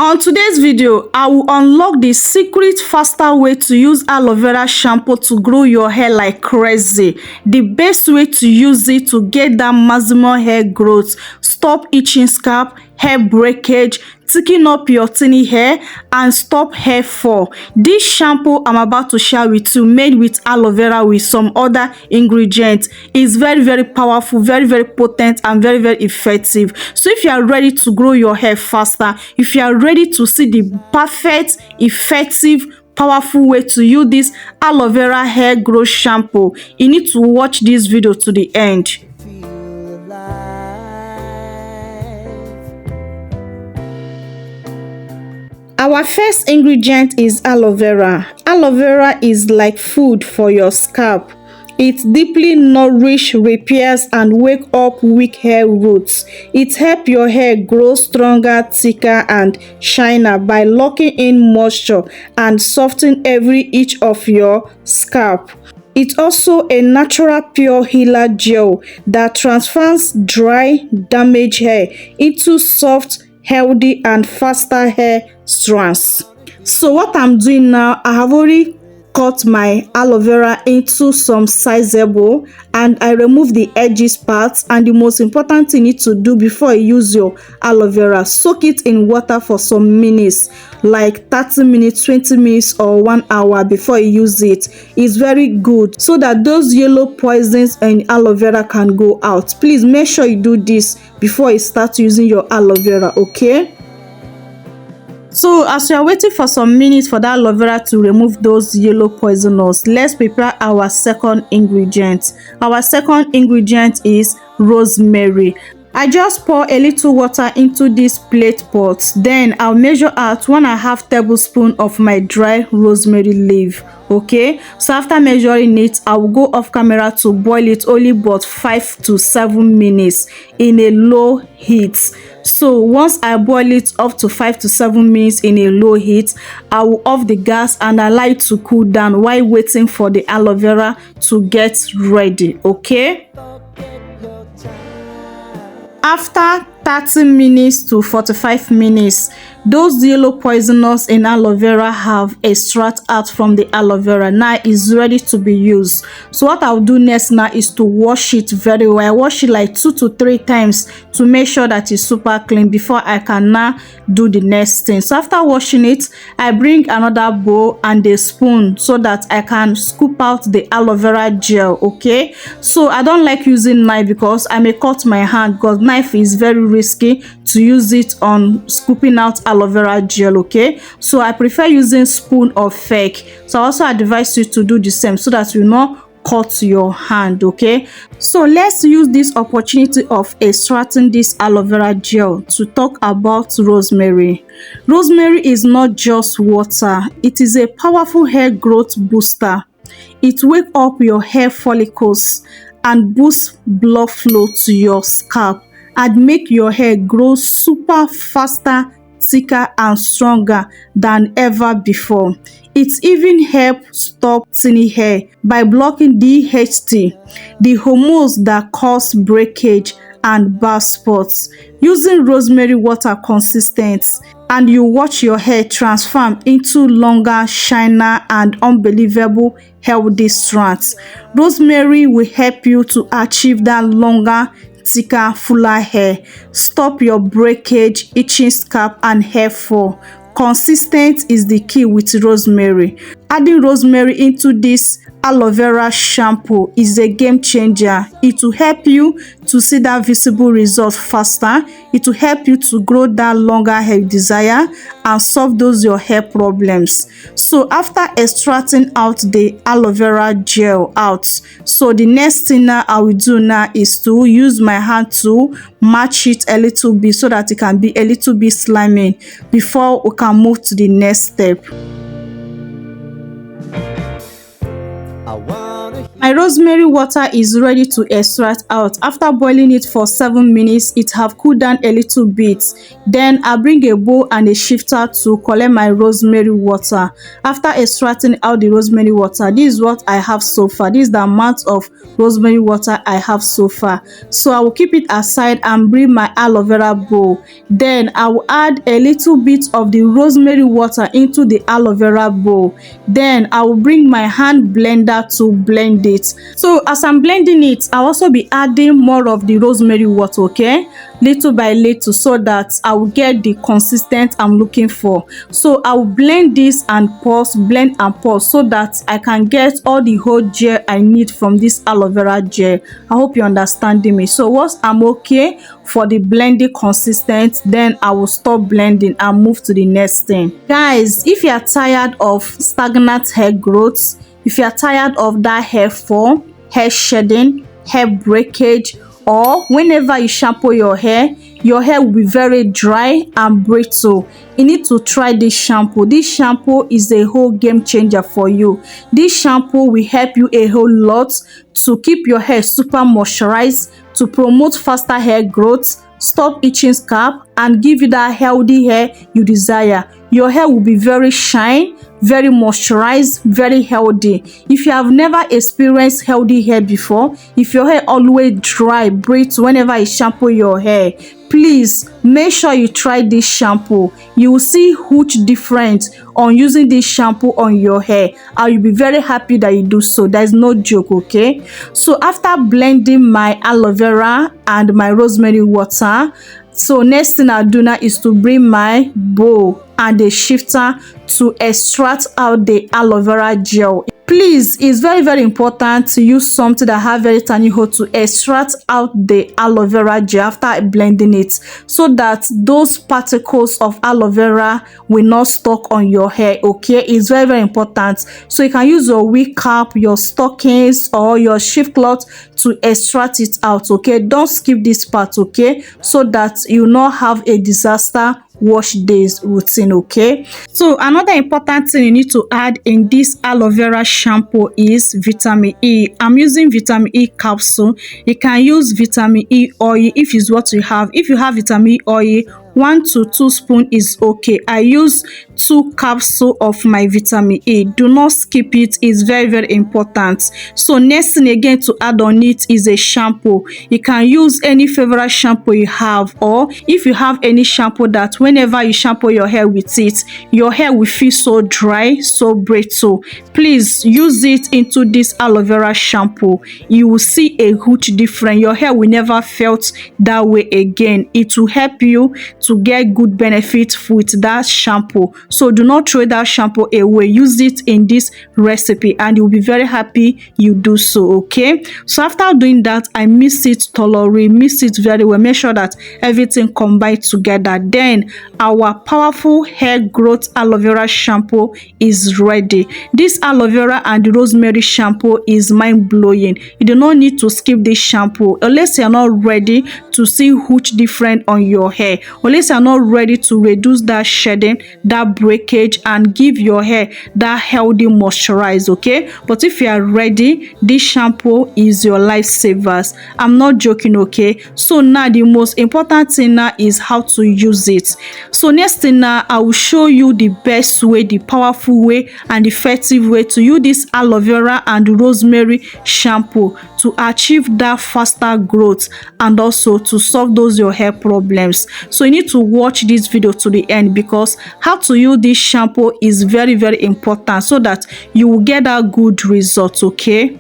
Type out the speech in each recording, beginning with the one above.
On today's video, I will unlock the secret faster way to use aloe vera shampoo to grow your hair like crazy. The best way to use it to get that maximum hair growth, stop itching scalp, hair breakage, thickening up your thinning hair, and stop hair fall. This shampoo I'm about to share with you, made with aloe vera with some other ingredients, is very powerful, very potent, and very effective. So if you are ready to grow your hair faster, if you are ready to see the perfect, effective, powerful way to use this aloe vera hair growth shampoo, you need to watch this video to the end. Our first ingredient is aloe vera. Aloe vera is like food for your scalp. It deeply nourishes, repairs, and wake up weak hair roots. It helps your hair grow stronger, thicker, and shiner by locking in moisture and softening every inch of your scalp. It's also a natural pure healer gel that transforms dry, damaged hair into soft, healthy, and faster hair strands. So what I'm doing now, I have already cut my aloe vera into some sizable, and I remove the edges parts. And the most important thing you need to do before you use your aloe vera, soak it in water for some minutes, like 30 minutes, 20 minutes, or 1 hour before you use it. It's very good so that those yellow poisons in aloe vera can go out. Please make sure you do this before you start using your aloe vera, okay? So as you are waiting for some minutes for that aloe vera to remove those yellow poisonous, let's prepare our second ingredient. Our second ingredient is rosemary. I just pour a little water into this plate pot. Then I'll measure out 1.5 tablespoons of my dry rosemary leaf. Okay, so after measuring it, I will go off camera to boil it only about 5 to 7 minutes in a low heat. So once I boil it up to 5 to 7 minutes in a low heat, I will off the gas and allow it to cool down while waiting for the aloe vera to get ready. Okay, after 30 minutes to 45 minutes, those yellow poisonous in aloe vera have extract out from the aloe vera. Now it's ready to be used. So what I'll do next now is to wash it very well. I wash it like 2 to 3 times to make sure that it's super clean before I can now do the next thing. So after washing it, I bring another bowl and a spoon so that I can scoop out the aloe vera gel. Okay, so I don't like using knife because I may cut my hand, because knife is very risky to use it on scooping out aloe vera gel. Okay, so I prefer using spoon or fork. So I also advise you to do the same so that you not cut your hand. Okay, so let's use this opportunity of extracting this aloe vera gel to talk about rosemary. Rosemary is not just water, it is a powerful hair growth booster. It wakes up your hair follicles and boosts blood flow to your scalp and make your hair grow super faster, thicker, and stronger than ever before. It even helps stop thinning hair by blocking DHT, the hormones that cause breakage and bald spots. Using rosemary water consistent, and you watch your hair transform into longer, shiner, and unbelievable healthy strands. Rosemary will help you to achieve that longer, thicker, fuller hair, stop your breakage, itching scalp, and hair fall. Consistent is the key with rosemary. Adding rosemary into this aloe vera shampoo is a game changer. It will help you to see that visible result faster. It will help you to grow that longer hair desire and solve those your hair problems. So after extracting out the aloe vera gel out, so the next thing now I will do now is to use my hand to match it a little bit so that it can be a little bit slimy before we can move to the next step. My rosemary water is ready to extract out. After boiling it for 7 minutes, it have cooled down a little bit. Then I bring a bowl and a shifter to collect my rosemary water. After extracting out the rosemary water, this is what I have so far. This is the amount of rosemary water I have so far. So I will keep it aside and bring my aloe vera bowl. Then I will add a little bit of the rosemary water into the aloe vera bowl. Then I will bring my hand blender to blend it. So as I'm blending it, I'll also be adding more of the rosemary water, okay, little by little, so that I will get the consistency I'm looking for. So I will blend this and pause, blend and pause, so that I can get all the whole gel I need from this aloe vera gel. I hope you're understanding me. So once I'm okay for the blending consistency, then I will stop blending and move to the next thing. Guys, if you are tired of stagnant hair growth, if you are tired of that hair fall, hair shedding, hair breakage, or whenever you shampoo your hair will be very dry and brittle, you need to try this shampoo. This shampoo is a whole game changer for you. This shampoo will help you a whole lot to keep your hair super moisturized, to promote faster hair growth, stop itching scalp, and give you that healthy hair you desire. Your hair will be very shine, very moisturized, very healthy. If you have never experienced healthy hair before, if your hair always dry, brittle whenever you shampoo your hair, please make sure you try this shampoo. You will see huge difference on using this shampoo on your hair, and you'll be very happy that you do so. There's no joke, okay? So after blending my aloe vera and my rosemary water, so next thing I'll do now is to bring my bowl and a shifter to extract out the aloe vera gel. Please, it's very important to use something that have very tiny hole to extract out the aloe vera gel after blending it, so that those particles of aloe vera will not stuck on your hair, okay? It's very important. So you can use your wig cap, your stockings, or your shift cloth to extract it out, okay? Don't skip this part, okay, so that you not have a disaster wash days routine, okay? So another important thing you need to add in this aloe vera shampoo is vitamin E. I'm using vitamin E capsule. You can use vitamin E oil if it's what you have. If you have vitamin E oil, 1 to 2 spoons is okay. I use 2 capsules of my vitamin E. Do not skip it. It's very important. So next thing again to add on it is a shampoo. You can use any favorite shampoo you have, or if you have any shampoo that whenever you shampoo your hair with it, your hair will feel so dry, so brittle, please use it into this aloe vera shampoo. You will see a huge difference. Your hair will never felt that way again. It will help you to get good benefit with that shampoo. So do not throw that shampoo away. Use it in this recipe and you'll be very happy you do so, okay? So after doing that, I mix it thoroughly, mix it very well, make sure that everything combined together. Then our powerful hair growth aloe vera shampoo is ready. This aloe vera and the rosemary shampoo is mind-blowing. You do not need to skip this shampoo unless you're not ready to see huge difference on your hair, unless you're not ready to reduce that shedding, that breakage, and give your hair that healthy moisturize, okay? But if you are ready, this shampoo is your lifesavers. I'm not joking, okay? So now the most important thing now is how to use it. So next thing now, I will show you the best way, the powerful way and effective way to use this aloe vera and rosemary shampoo to achieve that faster growth and also to solve those your hair problems. So you need to watch this video to the end, because how to use this shampoo is very important, so that you will get a good result, okay?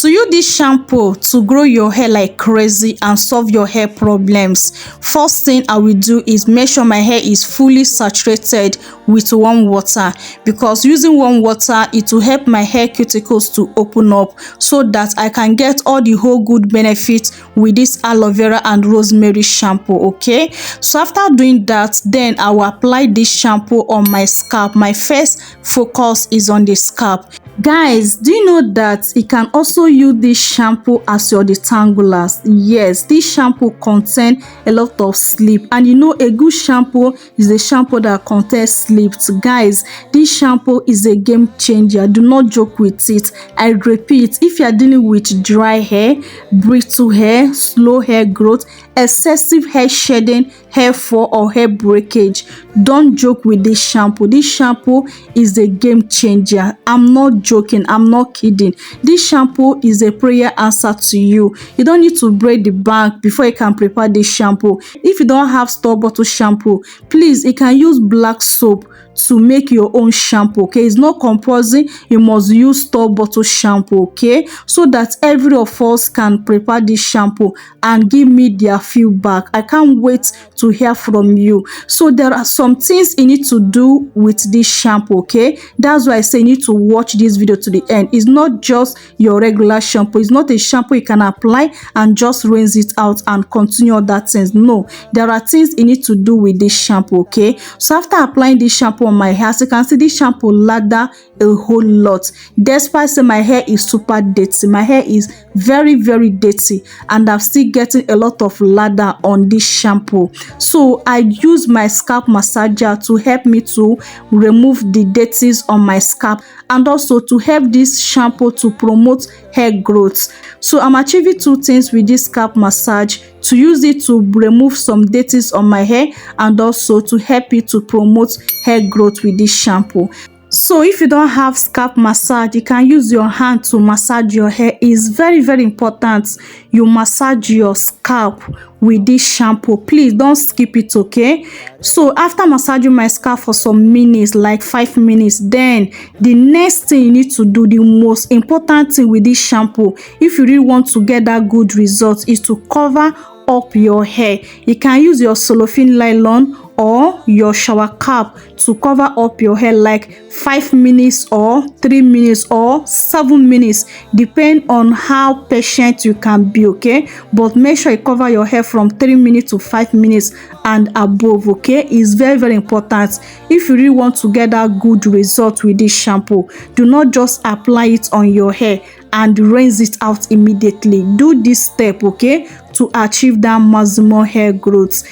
To use this shampoo to grow your hair like crazy and solve your hair problems, first thing I will do is make sure my hair is fully saturated with warm water, because using warm water, it will help my hair cuticles to open up, so that I can get all the whole good benefits with this aloe vera and rosemary shampoo, okay? So after doing that, then I will apply this shampoo on my scalp. My first focus is on the scalp. Guys, do you know that you can also use use this shampoo as your detangler. Yes, this shampoo contains a lot of sleep, and you know a good shampoo is a shampoo that contains sleep. Guys, this shampoo is a game changer. Do not joke with it. I repeat, if you are dealing with dry hair, brittle hair, slow hair growth, excessive hair shedding, hair fall or hair breakage, don't joke with this shampoo. This shampoo is a game changer. I'm not joking, I'm not kidding. This shampoo is a prayer answer to you. You don't need to break the bank before you can prepare this shampoo. If you don't have store bottle shampoo, please, you can use black soap to make your own shampoo. Okay, it's not compulsory you must use store bottle shampoo. Okay, so that every of us can prepare this shampoo and give me their feedback. I can't wait to hear from you. So there are some things you need to do with this shampoo. Okay, that's why I say you need to watch this video to the end. It's not just your regular shampoo. It's not a shampoo you can apply and just rinse it out and continue other things. No, there are things you need to do with this shampoo. Okay, so after applying this shampoo on my hair, as you can see, this shampoo lather a whole lot. Despite say my hair is super dirty, my hair is very dirty, and I'm still getting a lot of lather on this shampoo. So I use my scalp massager to help me to remove the dirties on my scalp, and also to help this shampoo to promote hair growth. So I'm achieving two things with this scalp massage: to use it to remove some dirties on my hair, and also to help it to promote hair growth with this shampoo. So if you don't have scalp massage, you can use your hand to massage your hair. It's very important you massage your scalp with this shampoo. Please don't skip it. Okay, so after massaging my scalp for some minutes, like 5 minutes, then the next thing you need to do, the most important thing with this shampoo, if you really want to get that good result, is to cover up your hair. You can use your cellophane nylon or your shower cap to cover up your hair, like 5 minutes or 3 minutes or 7 minutes, depend on how patient you can be. Okay, but make sure you cover your hair from 3 minutes to 5 minutes and above. Okay, it's very important if you really want to get that good result with this shampoo. Do not just apply it on your hair and rinse it out immediately. Do this step, okay, to achieve that maximum hair growth.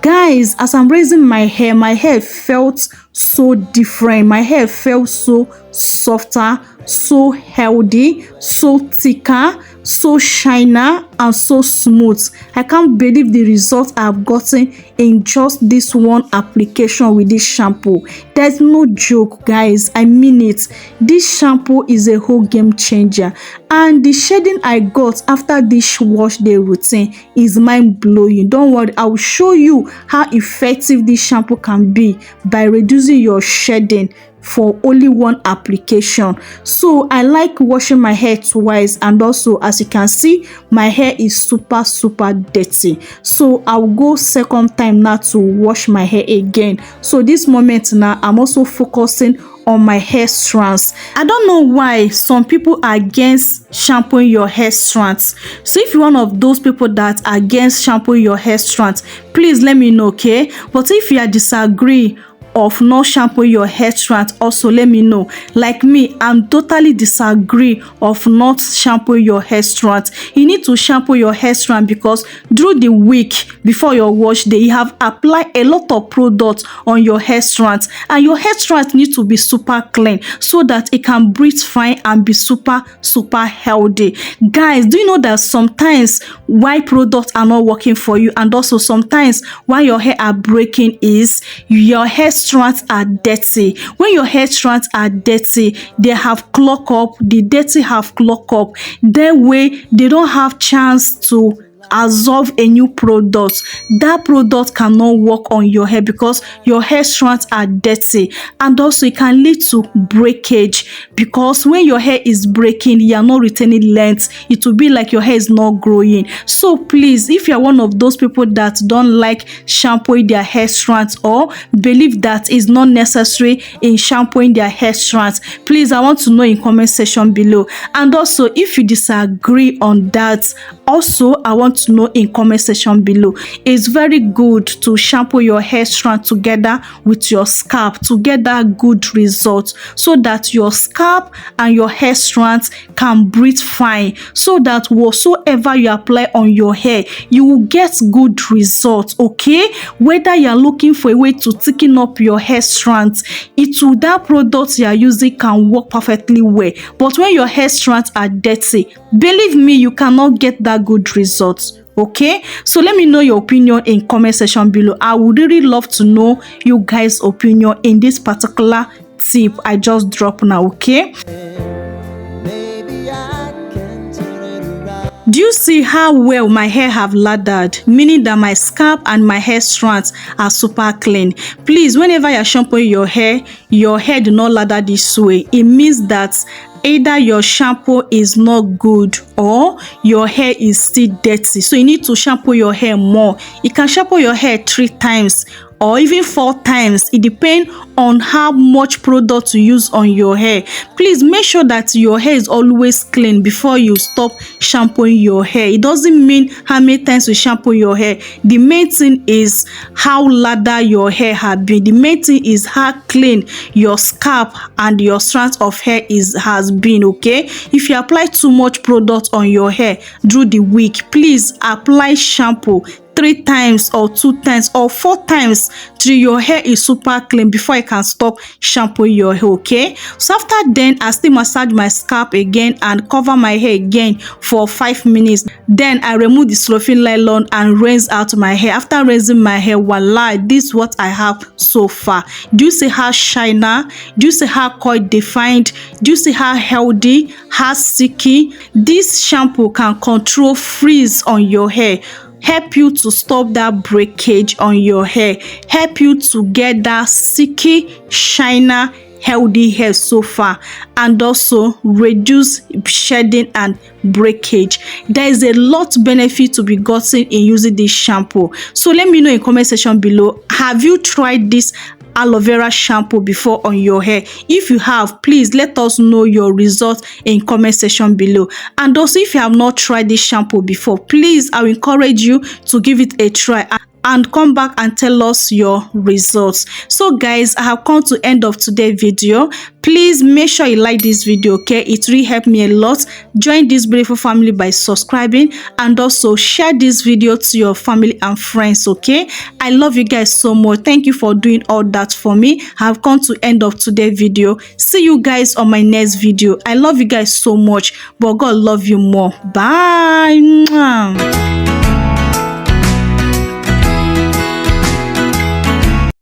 Guys, as I'm raising my hair felt so different. My hair felt so softer, so healthy, so thicker, so shiner, and so smooth. I can't believe the results I've gotten in just this one application with this shampoo. There's no joke, guys, I mean it. This shampoo is a whole game changer, and the shedding I got after this wash day routine is mind-blowing. Don't worry, I will show you how effective this shampoo can be by reducing your shedding for only one application. So I like washing my hair twice, and also, as you can see, my hair is super dirty. So I'll go second time now to wash my hair again. So this moment now, I'm also focusing on my hair strands. I don't know why some people are against shampooing your hair strands. So if you're one of those people that are against shampooing your hair strands, please let me know. Okay, but if you are disagree of not shampooing your hair strand, also let me know. Like me, I'm totally disagree of not shampooing your hair strand. You need to shampoo your hair strand because through the week before your wash day, you have applied a lot of products on your hair strands, and your hair strand need to be super clean so that it can breathe fine and be super healthy. Guys, do you know that sometimes why products are not working for you, and also sometimes why your hair are breaking, is your hair strands are dirty. When your hair strands are dirty, they have clogged up, the dirty have clogged up. That way they don't have chance to absorb a new product. That product cannot work on your hair because your hair strands are dirty, and also it can lead to breakage, because when your hair is breaking, you are not retaining length. It will be like your hair is not growing. So please, if you are one of those people that don't like shampooing their hair strands, or believe that is not necessary in shampooing their hair strands, please, I want to know in comment section below. And also, if you disagree on that, Also, I want to know in comment section below. It's very good to shampoo your hair strand together with your scalp to get that good result, so that your scalp and your hair strands can breathe fine, so that whatsoever you apply on your hair, you will get good results. Okay, whether you are looking for a way to thicken up your hair strands, that product you are using can work perfectly well. But when your hair strands are dirty, believe me, you cannot get that good results. Okay, so let me know your opinion in comment section below. I would really love to know you guys' opinion in this particular tip I just dropped now. Okay, do you see how well my hair have lathered, meaning that my scalp and my hair strands are super clean? Please, whenever you're shampooing your hair do not lather this way. It means that either your shampoo is not good or your hair is still dirty, so you need to shampoo your hair more. You can shampoo your hair 3 times or even 4 times. It depends on how much product you use on your hair. Please make sure that your hair is always clean before you stop shampooing your hair. It doesn't mean how many times you shampoo your hair. The main thing is how lather your hair had been. The main thing is how clean your scalp and your strands of hair has been. Okay, if you apply too much product on your hair through the week, please apply shampoo 3 times or 2 times or 4 times till your hair is super clean before I can stop shampooing your hair. Okay, so after then, I still massage my scalp again and cover my hair again for 5 minutes. Then I remove the cellophane nylon and rinse out my hair. After rinsing my hair, voila, this is what I have so far. Do you see how shiny? Do you see how coil defined? Do you see how healthy, how silky? This shampoo can control frizz on your hair, help you to stop that breakage on your hair, help you to get that silky, shiny, healthy hair so far, and also reduce shedding and breakage. There is a lot benefit to be gotten in using this shampoo. So let me know in comment section below, have you tried this aloe vera shampoo before on your hair? If you have, please let us know your results in comment section below. And also, if you have not tried this shampoo before, please, I will encourage you to give it a try and come back and tell us your results. So guys, I have come to end of today's video. Please make sure you like this video. Okay, it really helped me a lot. Join this beautiful family by subscribing, and also share this video to your family and friends. Okay, I love you guys so much. Thank you for doing all that for me. I have come to end of today's video. See you guys on my next video. I love you guys so much, but God love you more. Bye.